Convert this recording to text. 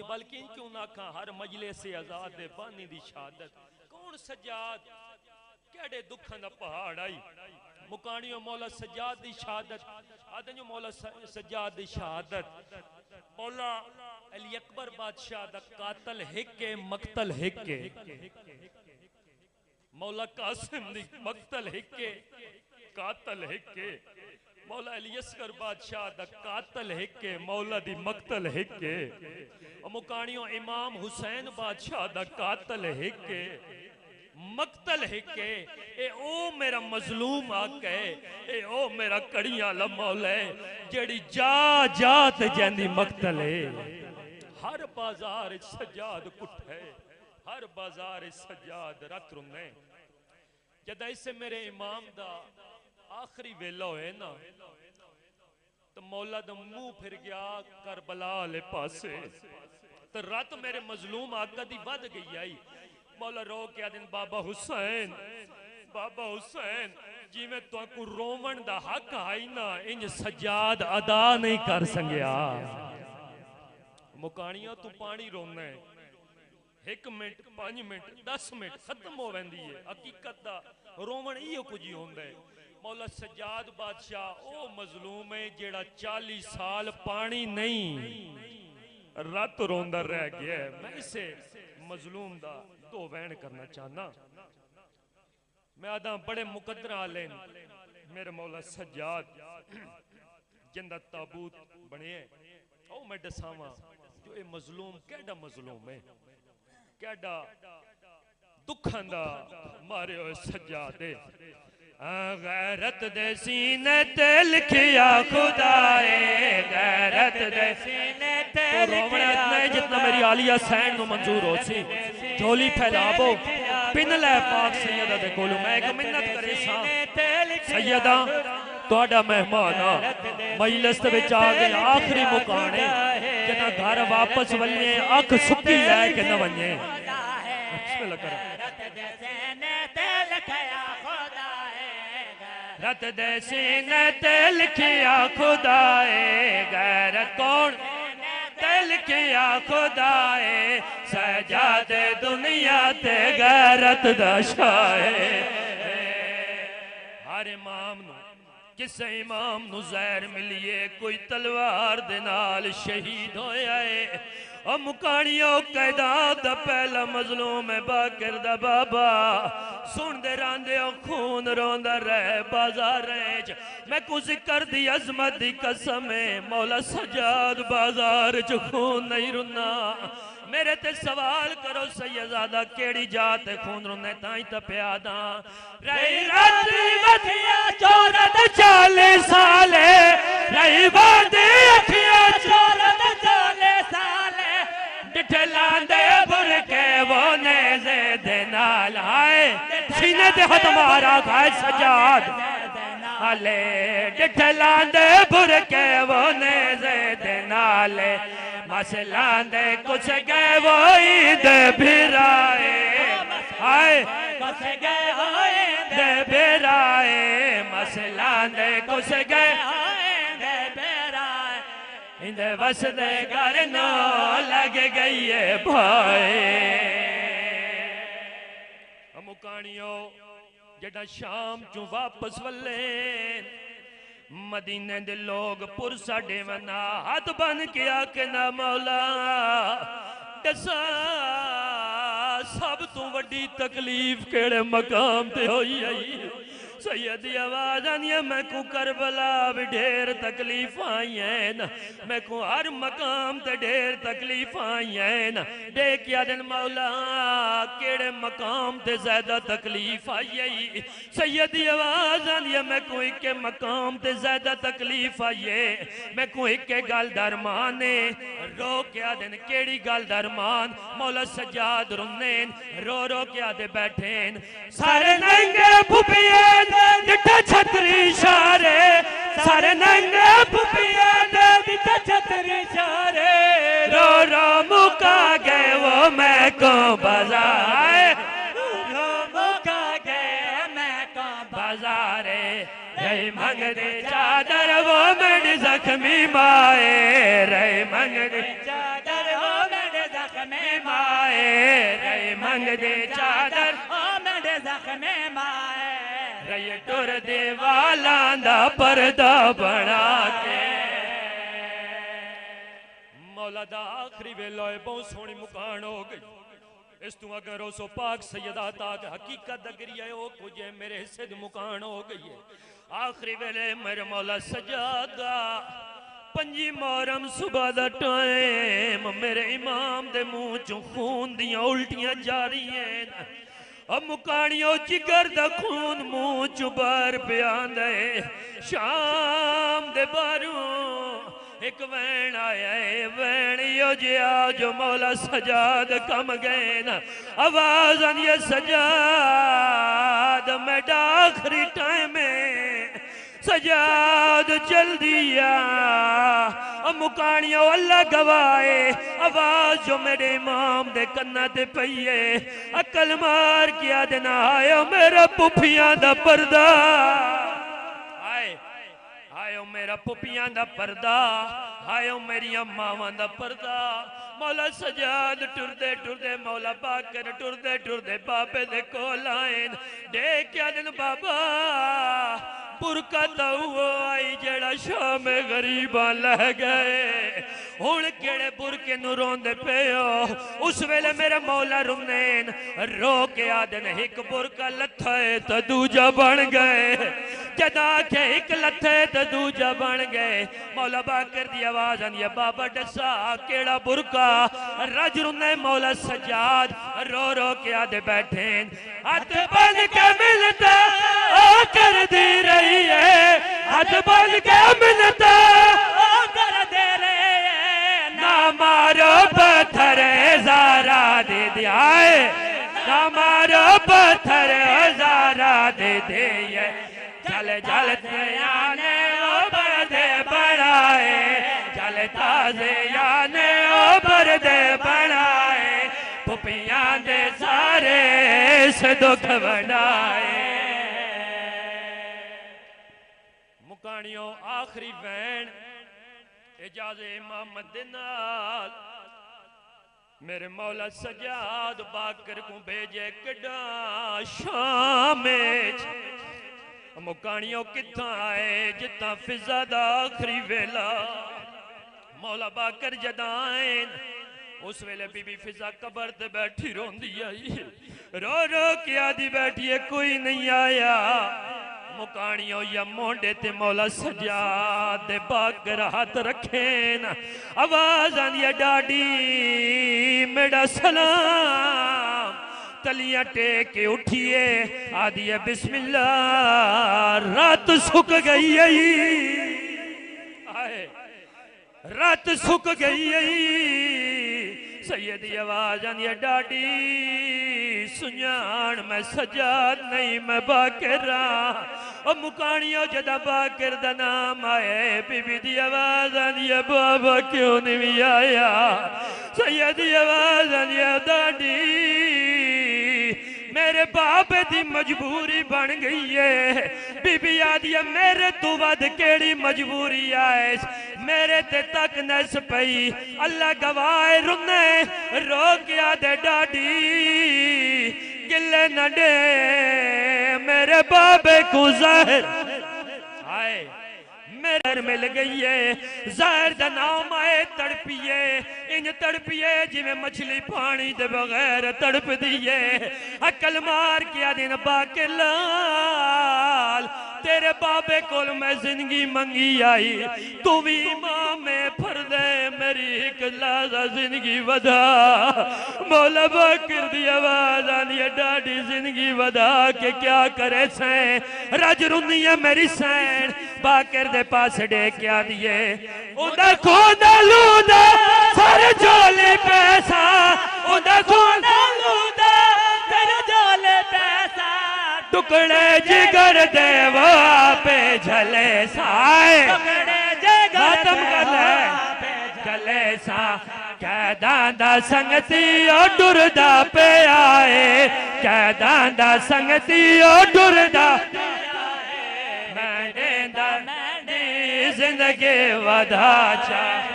بلکہ ان کیوں نہ کھا ہر مجلس سے آزاد دے بانی دی شہادت کون سجاد کیڑے دکھاں دا پہاڑ آئی مکانیوں مولا سجاد دی شہادت آدھنیوں مولا سجاد دی شہادت مولا علی اکبر بادشاہ دا قاتل ہکے مقتل ہکے مولا قاسم دی مقتل ہکے قاتل ہکے مولا علی اصغر بادشاہ دا قاتل ہکے مولا دی مقتل ہکے مکانیوں امام حسین بادشاہ دا قاتل ہکے مقتل ہکے اے او میرا مظلوم آقا ہے اے او میرا کڑیاں لمولا ہے جڑی جا جات جیندی مقتل ہے ہر بازار سجاد کٹھ ہے ہر بازار سجاد رت رنے جدہ اس سے میرے امام دا آخری ویلہ ہوئے نا تو مولا دا منہ پھر گیا کربلا لے پاسے تو رات میرے مظلوم آقا دی ود گئی آئی مولا رو کیا دن بابا حسین جی میں تو کو رومن دا حق آئی نا انج سجاد ادا نہیں کر سنگیا مکانیاں تو پانی رونا ہے 1 منٹ 5 منٹ 10 منٹ ختم ہو ویندی ہے حقیقت دا رومن ایو کجی ہوندہ ہے مولا سجاد بادشاہ او مظلوم ہے جیڑا 40 سال پانی نہیں رات روندہ رہ گیا ہے میں اسے مظلوم دا دو وین کرنا چاہنا میں آدھا بڑے مقدر آلین میرے مولا سجاد جندہ تابوت بنے ہیں او میں ڈساواں جو اے مظلوم کیڑا مظلوم ہے کیڑا دکھان دا مارے ہوئے سجادے غیرت دے سینے تے لکھیا خدائے غیرت دے سینے تے لکھیا خدائے جتنا میری عالیہ سین نو منظور ہو سی جھولی پھیلابو پن لے پاک سیدہ دے کولو میں ایک منت کرے ساں سیدہ توڑا مہمانا مجلس تے بچ آگے آخری مکانے جنا گھر واپس ولنے اکھ سکی لائے کے نہ وننے بسم اللہ کریں رت دے سینے تے لکھیا خدائے غیرت کون تے لکھیا خدائے سجاد دنیا تے غیرت دا شائے ہر امام نو کس امام نو زہر ملیے کوئی تلوار دنال شہید ہویا ہے اور مکانیوں قیدان دا پہلا مظلوم ہے باکر دا بابا سن دے راندے اور خون روندہ رہے بازار رہے میں کو ذکر دی عظمت دی قسم ہے مولا سجاد بازار جو خون نہیں رنا میرے تے سوال کرو سیدزادہ کیڑی جاتے خون رنے تائیں تا پیادا رہی راتری بدھیا چورت 40 سالے رہی بادی اکھیا چورت 40 سالے ڈٹھلان دے برکے وہ نیزے دینال آئے سینے دے ہاتھ مارا کھائے سجاد آلے ڈٹھلان دے برکے وہ نیزے دینال مسلان دے کچھ گئے وہ عید بھرائے آئے کچھ گئے وہ عید بھرائے مسلان دے کچھ گئے عید بھرائے اندے بس دے گھر نو لگ گئی ہے بھائے مکانیوں جڑا شام چوں واپس ولین مدینہ دے لوگ پرسا ڈیونا ہاتھ بن کیا کہ نہ مولا دسا سب تو وڈی تکلیف کیڑے مقام تے ہوئی آئی سیدی آواز آنیا میں کو کربلا بھی ڈھیر تکلیف آئی ہیں میں کو ہر مقام تے ڈھیر تکلیف آئی ہیں دیکھیا دن مولا کیڑے مقام تے زیادہ تکلیف آئی ہے سیدی آواز آنیا میں کو ایک مقام تے زیادہ تکلیف آئی ہے میں کو ایک گال درمانے رو کیا دن کیڑی گال درمان مولا سجاد رنین رو رو کیا دے بیٹھین سارے ننگے بھوپیے ڈٹھا چھتری شارے سارے ننگے بھوپیے ڈٹھا چھتری شارے رو رو مکا گئے وہ میں کو بازارے رو مکا گئے میں کو بازارے رہی منگ دے چادر وہ میری زخمی مائے رہی منگ دے چادر وہ میری زخم مائے رہے منگ دے چادر او میرے زخم مائے رہے ٹر دے والان دا پردہ بنا کے مولا دا آخری ویلوئے بہت سونی مکان ہو گئی اس تو اگر اسو پاک سیدہ تاک حقیقت دگری ہے او کجھے میرے حصد مکان ہو گئی ہے آخری ویلے میرے مولا سجادہ پنجی محرم صبح دا ٹائم میرے امام دے منہ چوں خون دیاں الٹیاں جاری ہیں اب مکانیوں جگر دا خون منہ چوں بار بیان دے شام دے باروں ایک وین آیا ہے وین یو جیا جو مولا سجاد کم گئے نا آواز آن یہ سجاد میں آخری ٹائم میں سجاد چل دیا مکانیوں اللہ گوائے آواز جو میرے امام دے کنہ دے پئیے عقل مار کیا دینا آئے میرا پپیاں دا پردہ آئے میرا پپیاں دا پردہ آئے میری اماں دا پردہ مولا سجاد ٹردے مولا باکر ٹردے بابے دے کول آئین دیکھیا دن بابا برکہ تاؤ آئی جڑا شام غریبان لہ گئے ہون کیڑے برکے نو روندے پیو اس ویلے میرے مولا رنین رو کے آدن ایک برکہ لتھائے تا دوجہ بن گئے جدا کے ایک لتھائے تا دوجہ بن گئے مولا باکر دی آواز آن یا بابا ڈسا کیڑا برکہ رج رنے مولا سجاد رو رو کے آدھے بیٹھیں ہاتھ بن کے ملتا آ کر دی رہی ہے ہاتھ بن کے ملتا آ کر دے رہی ہے نہ مارو پتھر زارا دے دیائے نہ مارو پتھر زارا دے دیئے جل جل تیانے او بردے بڑھائے جل تازے یانے او بردے بڑھائے پپیاں دے سارے سے دکھ بڑھائے مکانیوں آخری وین اجاز امام دنال میرے مولا سجاد باکر کو بھیجے کڈا شامچ مکانیوں کتھاں آئے جتاں فضا دا آخری ویلا مولا باکر جدائیں اس ویلے بی بی فضا قبر تے بیٹھی رون دی آئی رو رو کیا دی بیٹھی ہے کوئی نہیں آیا مکانیوں یا مونڈے تے مولا سجاد دے باکر ہاتھ رکھیں آواز آن یا ڈاڈی میرا سلام تلیاں ٹیکے اٹھئے آدھی بسم اللہ رات سکھ گئی آئے رات سکھ گئی سیدی آواز آن یا ڈاڈی سنیان میں سجاد نہیں میں باکر رہا اور مکانیوں جدہ باکر دا نام آئے بی بی دی آواز آن یا بابا کیوں نہیں آیا سیدی آواز آن یا ڈاڈی میرے باپ دی مجبوری بن گئی ہے بی بی آدیا میرے تو ود کیڑی مجبوری آئے میرے تے تک نس پئی اللہ گواہ رنے رو کیا دے ڈاڈی گلے نہ دے میرے بابے کو ظاہر آئے میرے مل گئی ہے ظاہر دا نام آئے تڑپیے انج تڑپیے جی میں مچھلی پانی دے بغیر تڑپ دیئے عقل مار کیا دن باکر لال تیرے بابے کول میں زندگی منگی آئی تو بھی امام میں پھر دے میری ایک لازہ زندگی ودا مولا باکر دی آواز آنی ہے ڈاڈی زندگی ودا کہ کیا کرے سین رج رنی ہے میری سین باکر دے پاس ڈے کیا دیئے اندہ کھونا لودا سر جولے پیسہ اندہ کھونا لودا سر جولے پیسہ ٹکڑے جگر دے وہ پہ جھلے سائے ٹکڑے جگر دے وہ پہ جھلے سا قیدان دا سنگتی او ڈردہ پہ آئے قیدان دا سنگتی او ڈردہ میں دیندہ زندگی ودا چاہ